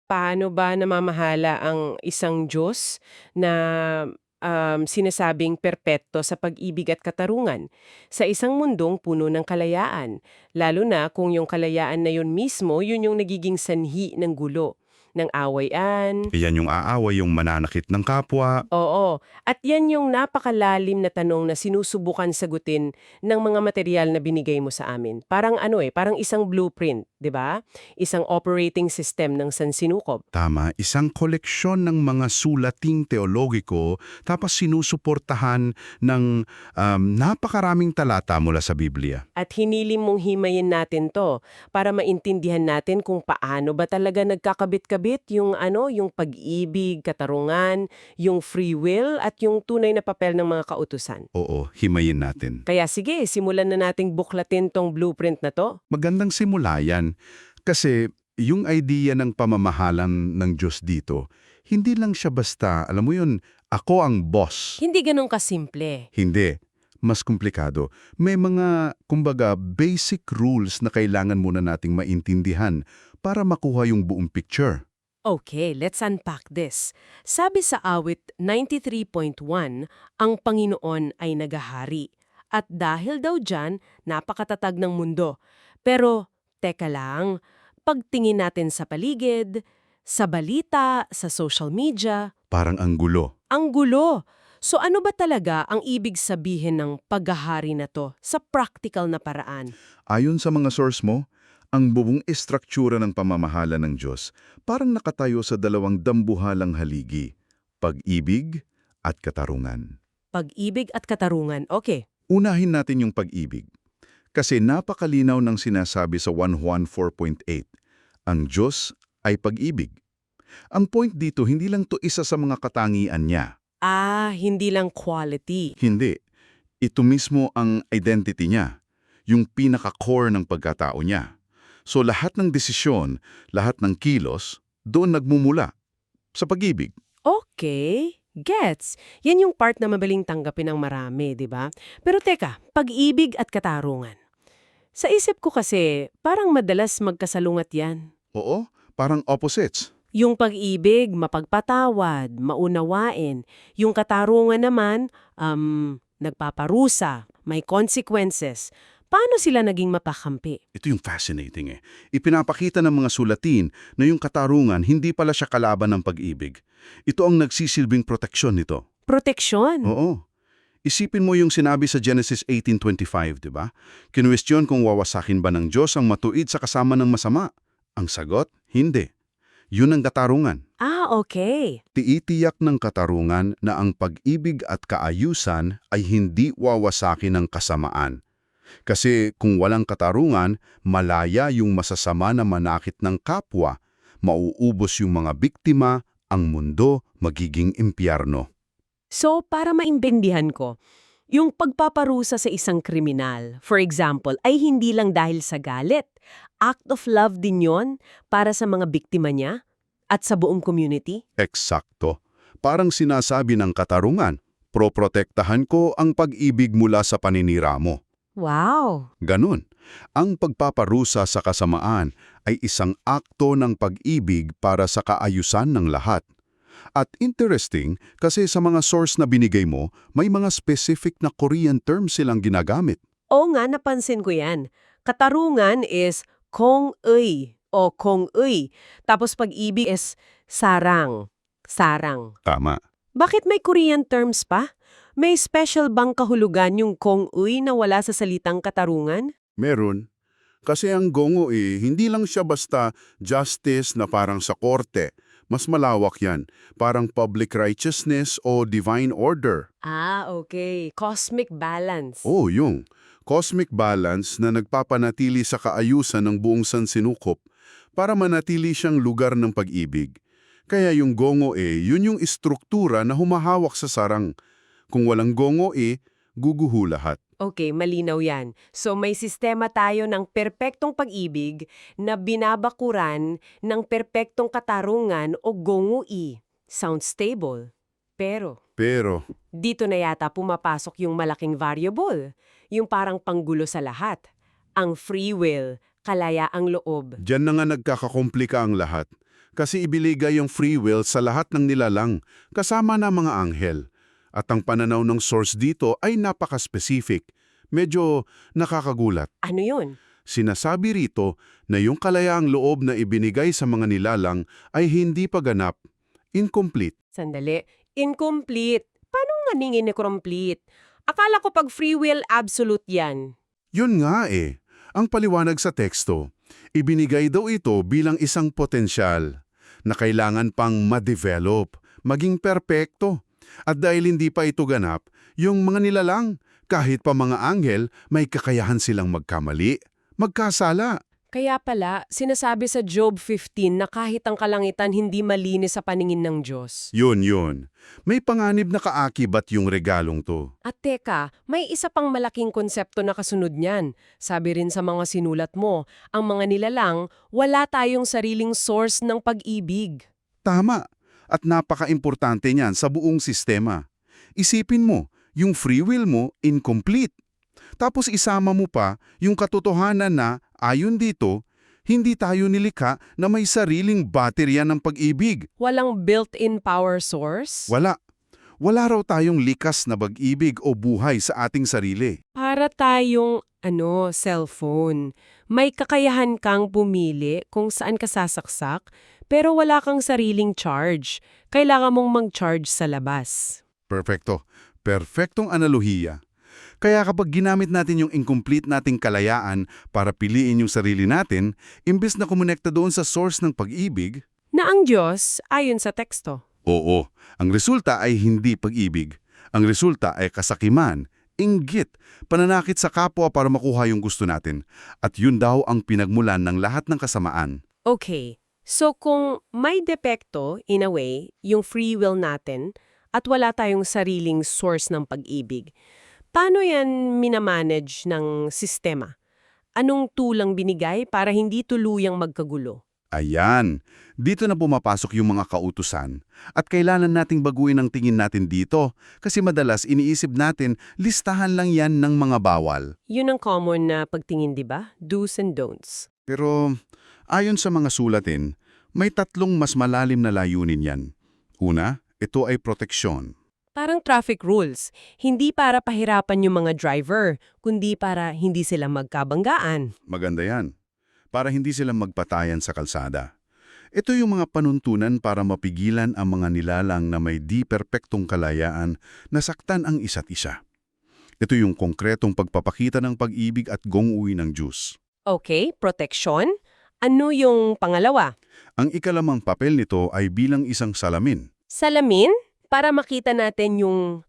Paano ba namamahala ang isang Diyos na sinasabing perpekto sa pag-ibig at katarungan sa isang mundong puno ng kalayaan, lalo na kung yung kalayaan na yun mismo yun yung nagiging sanhi ng gulo, ng awayan. Iyan yung aaway yung mananakit ng kapwa. Oo, at yan yung napakalalim na tanong na sinusubukan sagutin ng mga material na binigay mo sa amin. Parang parang isang blueprint, 'di ba? Isang operating system ng sansinukob. Tama, isang koleksyon ng mga sulating teologiko tapos sinusuportahan ng napakaraming talata mula sa Biblia. At hiniling mong himayin natin 'to para maintindihan natin kung paano ba talaga nagkakabit-kabit yung pag-ibig, katarungan, yung free will at yung tunay na papel ng mga kautusan. Oo, himayin natin. Kaya sige, simulan na nating buklatin tong blueprint na 'to. Magandang simula yan. Kasi yung idea ng pamamahalan ng Diyos dito, hindi lang siya basta, alam mo yun, ako ang boss. Hindi gano'n kasimple. Hindi. Mas komplikado. May mga, kumbaga, basic rules na kailangan muna nating maintindihan para makuha yung buong picture. Okay, let's unpack this. Sabi sa awit 93.1, ang Panginoon ay nagahari. At dahil daw dyan, napakatatag ng mundo. Pero, teka lang, pagtingin natin sa paligid, sa balita, sa social media, Parang ang gulo. ang gulo. So ano ba talaga ang ibig sabihin ng paghahari na to sa practical na paraan? Ayon sa mga source mo, ang buong estruktura ng pamamahala ng Diyos parang nakatayo sa dalawang dambuhalang haligi, pag-ibig at katarungan. Pag-ibig at katarungan. Okay. Unahin natin yung pag-ibig. Kasi napakalinaw ng sinasabi sa 1 Juan 4.8, ang Diyos ay pag-ibig. Ang point dito, hindi lang to isa sa mga katangian niya. Hindi lang quality. Hindi. Ito mismo ang identity niya, yung pinaka-core ng pagkatao niya. So lahat ng desisyon, lahat ng kilos, doon nagmumula. Sa pag-ibig. Okay, gets. Yan yung part na mabaling tanggapin ng marami, di ba? Pero teka, pag-ibig at katarungan. Sa isip ko kasi, parang madalas magkasalungat yan. Oo, parang opposites. Yung pag-ibig, mapagpatawad, maunawain. Yung katarungan naman, nagpaparusa, may consequences. Paano sila naging mapakampi? Ito yung fascinating eh. Ipinapakita ng mga sulatin na yung katarungan hindi pala siya kalaban ng pag-ibig. Ito ang nagsisilbing proteksyon nito. Proteksyon. Oo. Isipin mo yung sinabi sa Genesis 18:25, di ba? Kinwestiyon kung wawasakin ba ng Diyos ang matuid sa kasama ng masama. Ang sagot, hindi. Yun ang katarungan. Okay. Tiitiyak ng katarungan na ang pag-ibig at kaayusan ay hindi wawasakin ng kasamaan. Kasi kung walang katarungan, malaya yung masasama na manakit ng kapwa, mauubos yung mga biktima, ang mundo magiging impyerno. So, para maintindihan ko, yung pagpaparusa sa isang kriminal, for example, ay hindi lang dahil sa galit. Act of love din yon para sa mga biktima niya at sa buong community? Eksakto. Parang sinasabi ng katarungan, proprotektahan ko ang pag-ibig mula sa paninira mo. Wow! Ganun. Ang pagpaparusa sa kasamaan ay isang akto ng pag-ibig para sa kaayusan ng lahat. At interesting kasi sa mga source na binigay mo, may mga specific na Korean terms silang ginagamit. Oo nga, napansin ko yan. Katarungan is kong-ui o kong-ui. Tapos pag-ibig is sarang. Sarang. Tama. Bakit may Korean terms pa? May special bang kahulugan yung kong-ui na wala sa salitang katarungan? Meron. Kasi ang gongo hindi lang siya basta justice na parang sa korte. Mas malawak yan. Parang public righteousness o divine order. Okay. Cosmic balance. Oh, yung cosmic balance na nagpapanatili sa kaayusan ng buong sansinukop para manatili siyang lugar ng pag-ibig. Kaya yung gongo yun yung istruktura na humahawak sa sarang. Kung walang gongo guguho lahat. Okay, malinaw yan. So may sistema tayo ng perpektong pag-ibig na binabakuran ng perpektong katarungan o gongui. Sounds stable. Pero Pero, dito na yata pumapasok yung malaking variable. Yung parang panggulo sa lahat. Ang free will, kalayaang loob. diyan na nga nagkakakomplika ang lahat. Kasi ibiligay yung free will sa lahat ng nilalang, kasama na mga anghel. At ang pananaw ng source dito ay napaka-specific. Medyo nakakagulat. Ano yun? Sinasabi rito na yung kalayaang loob na ibinigay sa mga nilalang ay hindi pa ganap, incomplete. Sandali. Incomplete. Paano nga ningin complete? Akala ko pag free will, absolute yan. Yun nga eh. Ang paliwanag sa teksto, ibinigay daw ito bilang isang potensyal na kailangan pang ma-develop, maging perpekto. At dahil hindi pa ito ganap, yung mga nilalang, kahit pa mga anghel, may kakayahan silang magkamali, magkasala. Kaya pala, sinasabi sa Job 15 na kahit ang kalangitan hindi malinis sa paningin ng Diyos. Yun. May panganib na kaakibat yung regalong to. At teka, may isa pang malaking konsepto na kasunod niyan. Sabi rin sa mga sinulat mo, ang mga nilalang, wala tayong sariling source ng pag-ibig. Tama. At napaka-importante niyan sa buong sistema. Isipin mo, yung free will mo, incomplete. Tapos isama mo pa yung katotohanan na, ayon dito, hindi tayo nilikha na may sariling baterya ng pag-ibig. Walang built-in power source? Wala. Wala raw tayong likas na pag-ibig o buhay sa ating sarili. Para tayong, cellphone. May kakayahan kang pumili kung saan ka sasaksak, pero wala kang sariling charge. Kailangan mong mag-charge sa labas. Perfecto. Perfectong analohiya. Kaya kapag ginamit natin yung incomplete nating kalayaan para piliin yung sarili natin, imbes na kumonekta doon sa source ng pag-ibig, Na ang Diyos, ayon sa teksto. oo, ang resulta ay hindi pag-ibig. Ang resulta ay kasakiman, inggit, pananakit sa kapwa para makuha yung gusto natin. At yun daw ang pinagmulan ng lahat ng kasamaan. Okay, so kung may depekto, in a way, yung free will natin, at wala tayong sariling source ng pag-ibig, paano yan minamanage ng sistema? Anong tulang binigay para hindi tuluyang magkagulo? Ayan, dito na pumapasok yung mga kautusan. At kailangan nating baguhin ang tingin natin dito kasi madalas iniisip natin listahan lang yan ng mga bawal. Yun ang common na pagtingin, di ba? Do's and don'ts. Pero ayon sa mga sulatin, may tatlong mas malalim na layunin yan. Una, ito ay proteksyon. Parang traffic rules. Hindi para pahirapan yung mga driver, kundi para hindi sila magkabanggaan. Maganda yan. Para hindi sila magpatayan sa kalsada. Ito yung mga panuntunan para mapigilan ang mga nilalang na may di perpektong kalayaan na saktan ang isa't isa. Ito yung konkretong pagpapakita ng pag-ibig at gong-uwi ng Diyos. Okay, protection. Ano yung pangalawa? Ang ikalamang papel nito ay bilang isang salamin. Salamin? Para makita natin yung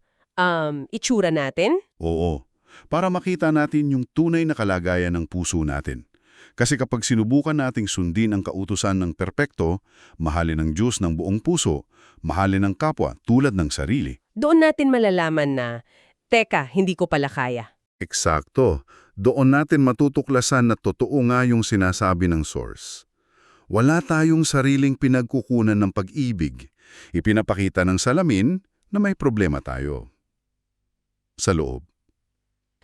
itsura natin? Oo, para makita natin yung tunay na kalagayan ng puso natin. Kasi kapag sinubukan nating sundin ang kautusan ng perpekto, mahalin ng Diyos ng buong puso, mahalin ng kapwa tulad ng sarili. Doon natin malalaman na, teka, hindi ko pala kaya. Eksakto. Doon natin matutuklasan na totoo nga yung sinasabi ng source. Wala tayong sariling pinagkukunan ng pag-ibig. Ipinapakita ng salamin na may problema tayo. Sa loob.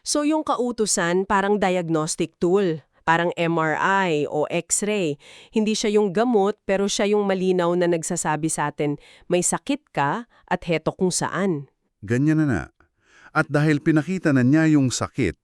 So yung kautusan parang diagnostic tool, parang MRI o X-ray. Hindi siya yung gamot pero siya yung malinaw na nagsasabi sa atin may sakit ka at heto kung saan. Ganyan na. At dahil pinakita na niya yung sakit,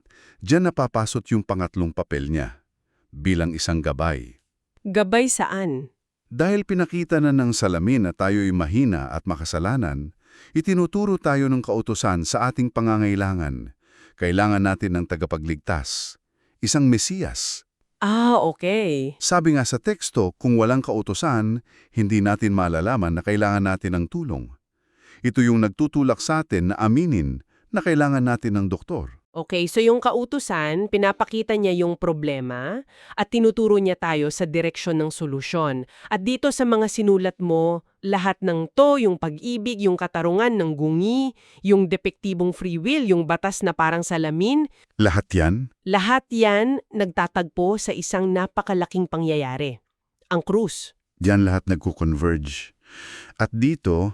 diyan napapasot yung pangatlong papel niya, bilang isang gabay. Gabay saan? Dahil pinakita na ng salamin na tayo'y mahina at makasalanan, itinuturo tayo ng kautusan sa ating pangangailangan. Kailangan natin ng tagapagligtas, isang Mesiyas. Ah, okay. Sabi nga sa teksto, kung walang kautusan, hindi natin malalaman na kailangan natin ng tulong. Ito yung nagtutulak sa atin na aminin na kailangan natin ng doktor. Okay, so yung kautusan, pinapakita niya yung problema at tinuturo niya tayo sa direksyon ng solusyon. At dito sa mga sinulat mo, lahat ng to, yung pag-ibig, yung katarungan ng gungi, yung depektibong free will, yung batas na parang salamin, Lahat yan? lahat yan nagtatagpo sa isang napakalaking pangyayari, ang krus. Diyan lahat nagko-converge. At dito,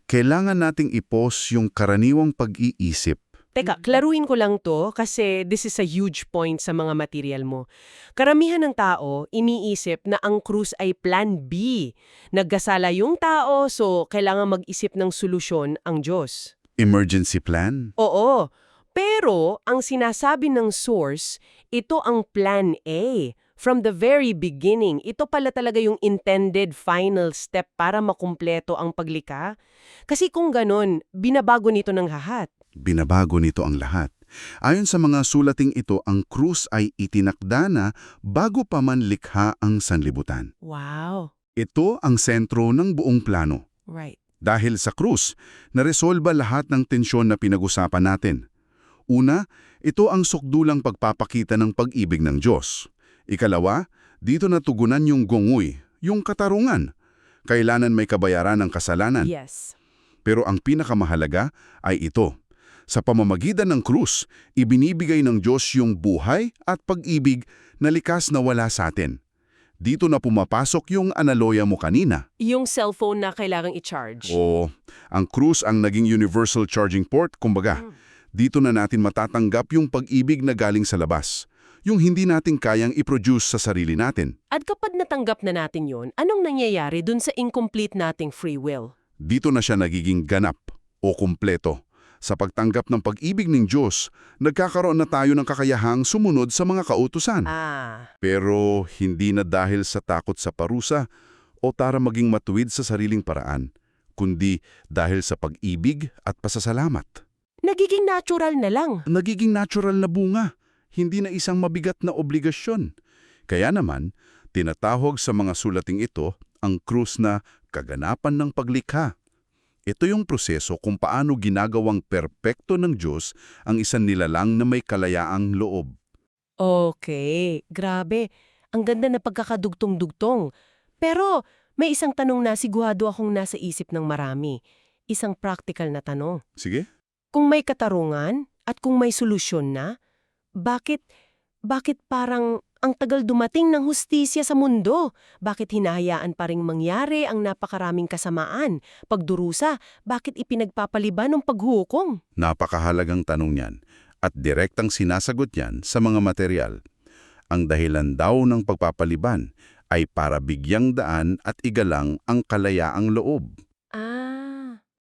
kailangan nating ipos yung karaniwang pag-iisip. Teka, klaruin ko lang to kasi this is a huge point sa mga material mo. Karamihan ng tao, iniisip na ang krus ay plan B. Nagkasala yung tao, so kailangan mag-isip ng solusyon ang Diyos. Emergency plan? Oo, pero ang sinasabi ng source, ito ang plan A. From the very beginning, ito pala talaga yung intended final step para makumpleto ang paglikha. Kasi kung ganon, binabago nito ng lahat. Binabago nito ang lahat. Ayon sa mga sulating ito, ang krus ay itinakda na bago pa man likha ang sanlibutan. Wow. Ito ang sentro ng buong plano. Right. Dahil sa krus, naresolba lahat ng tensyon na pinag-usapan natin. Una, ito ang sukdulang pagpapakita ng pag-ibig ng Diyos. Ikalawa, dito natugunan yung gongoy, yung katarungan. Kailangan may kabayaran ng kasalanan. Yes. Pero ang pinakamahalaga ay ito. Sa pamamagitan ng krus, ibinibigay ng Diyos yung buhay at pag-ibig na likas na wala sa atin. Dito na pumapasok yung analoya mo kanina. Yung cellphone na kailangang i-charge. O, ang krus ang naging universal charging port, kumbaga. Dito na natin matatanggap yung pag-ibig na galing sa labas. Yung hindi natin kayang i-produce sa sarili natin. At kapag natanggap na natin yon, anong nangyayari dun sa incomplete nating free will? Dito na siya nagiging ganap o kumpleto. Sa pagtanggap ng pag-ibig ng Diyos, nagkakaroon na tayo ng kakayahang sumunod sa mga kautusan. Pero hindi na dahil sa takot sa parusa o para maging matuwid sa sariling paraan, kundi dahil sa pag-ibig at pasasalamat. Nagiging natural na lang. Nagiging natural na bunga, hindi na isang mabigat na obligasyon. Kaya naman, tinatawag sa mga sulating ito ang krus na kaganapan ng paglikha. Ito yung proseso kung paano ginagawang perpekto ng Diyos ang isang nilalang na may kalayaang loob. Okay, grabe. Ang ganda na pagkakadugtong-dugtong. Pero may isang tanong na sigurado akong nasa isip ng marami. Isang practical na tanong. Sige? Kung may katarungan at kung may solusyon na, bakit parang ang tagal dumating ng hustisya sa mundo? Bakit hinahayaan pa ring mangyari ang napakaraming kasamaan? Pagdurusa, bakit ipinagpapaliban ng paghukom? Napakahalagang tanong yan at direktang sinasagot yan sa mga material. Ang dahilan daw ng pagpapaliban ay para bigyang daan at igalang ang kalayaang loob.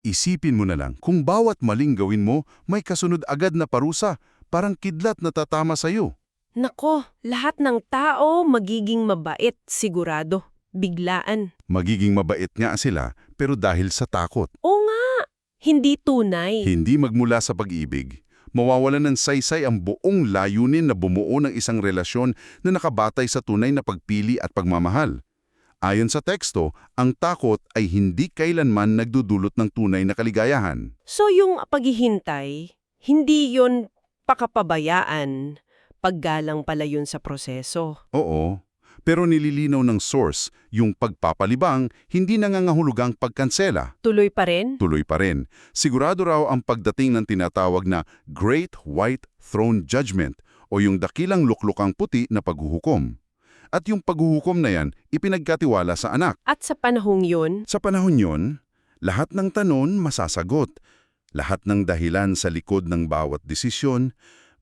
Isipin mo na lang, kung bawat maling gawin mo, may kasunod agad na parusa, parang kidlat na tatama sa'yo. Nako, lahat ng tao magiging mabait, sigurado. Biglaan. Magiging mabait nga sila, pero dahil sa takot. Oo nga, hindi tunay. Hindi magmula sa pag-ibig. Mawawalan ng saysay ang buong layunin na bumuo ng isang relasyon na nakabatay sa tunay na pagpili at pagmamahal. Ayon sa teksto, ang takot ay hindi kailanman nagdudulot ng tunay na kaligayahan. So yung paghihintay, hindi yon pakapabayaan. Paggalang pala yun sa proseso. Oo, pero nililinaw ng source, yung pagpapalibang hindi nangangahulugang pagkansela. Tuloy pa rin? Tuloy pa rin. Sigurado raw ang pagdating ng tinatawag na Great White Throne Judgment o yung dakilang luklukang puti na paghuhukom. At yung paghuhukom na yan, ipinagkatiwala sa anak. At sa panahong yun? Sa panahon yun, lahat ng tanong masasagot. Lahat ng dahilan sa likod ng bawat desisyon,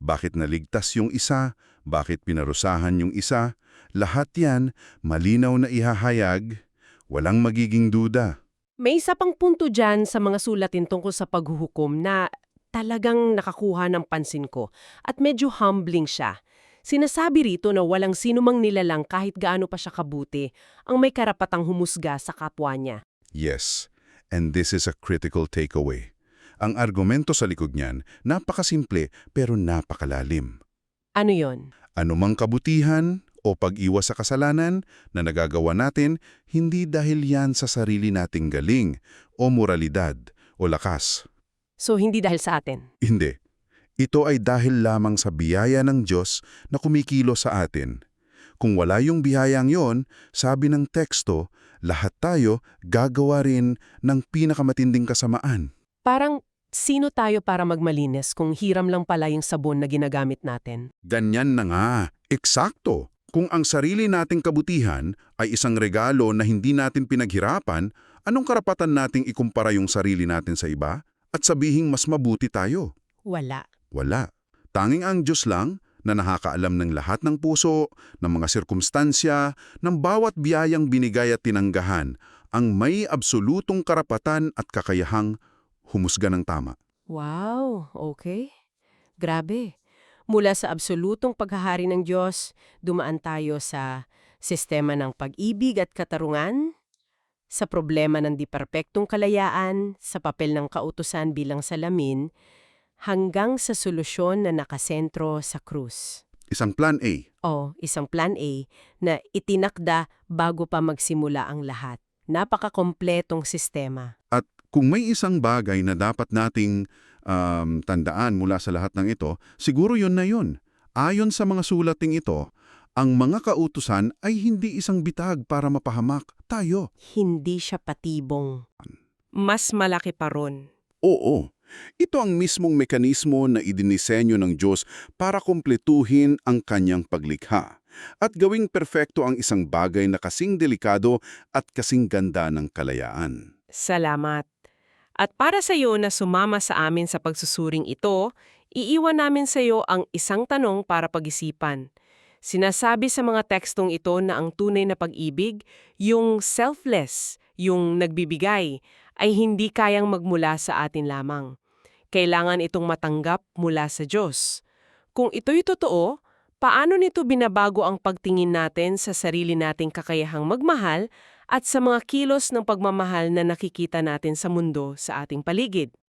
bakit naligtas yung isa, bakit pinarusahan yung isa, lahat yan malinaw na ihahayag, walang magiging duda. May isa pang punto dyan sa mga sulatin tungkol sa paghuhukom na talagang nakakuha ng pansin ko at medyo humbling siya. Sinasabi rito na walang sinumang nilalang kahit gaano pa siya kabuti ang may karapatang humusga sa kapwa niya. Yes, and this is a critical takeaway. Ang argumento sa likod niyan, napakasimple pero napakalalim. Ano yon? Anumang kabutihan o pag-iwas sa kasalanan na nagagawa natin, hindi dahil yan sa sarili nating galing o moralidad o lakas. So hindi dahil sa atin? Hindi. Ito ay dahil lamang sa biyaya ng Diyos na kumikilo sa atin. Kung wala yung biyayang yon, sabi ng teksto, lahat tayo gagawa rin ng pinakamatinding kasamaan. Parang sino tayo para magmalinis kung hiram lang pala yung sabon na ginagamit natin? Ganyan na nga. Eksakto. Kung ang sarili nating kabutihan ay isang regalo na hindi natin pinaghirapan, anong karapatan nating ikumpara yung sarili natin sa iba at sabihing mas mabuti tayo? Wala. Wala. Tanging ang Diyos lang na nakakaalam ng lahat ng puso, ng mga sirkumstansya, ng bawat biyayang binigay at tinanggahan, ang may absolutong karapatan at kakayahang humusga ng tama. Wow, okay. Grabe. Mula sa absolutong paghahari ng Diyos, dumaan tayo sa sistema ng pag-ibig at katarungan, sa problema ng di-perpektong kalayaan, sa papel ng kautusan bilang salamin, hanggang sa solusyon na nakasentro sa krus. Isang plan A. O isang plan A na itinakda bago pa magsimula ang lahat. Napakakompletong sistema. At kung may isang bagay na dapat nating tandaan mula sa lahat ng ito, siguro yun na yun. Ayon sa mga sulating ito, ang mga kautusan ay hindi isang bitag para mapahamak tayo. Hindi siya patibong. Mas malaki pa ron. Oo, ito ang mismong mekanismo na idinisenyo ng Diyos para kumpletuhin ang kanyang paglikha at gawing perpekto ang isang bagay na kasing delikado at kasing ganda ng kalayaan. Salamat. At para sa iyo na sumama sa amin sa pagsusuring ito, iiwan namin sa iyo ang isang tanong para pag-isipan. Sinasabi sa mga tekstong ito na ang tunay na pag-ibig, yung selfless, yung nagbibigay, ay hindi kayang magmula sa atin lamang. Kailangan itong matanggap mula sa Diyos. Kung ito'y totoo, paano nito binabago ang pagtingin natin sa sarili nating kakayahang magmahal at sa mga kilos ng pagmamahal na nakikita natin sa mundo sa ating paligid?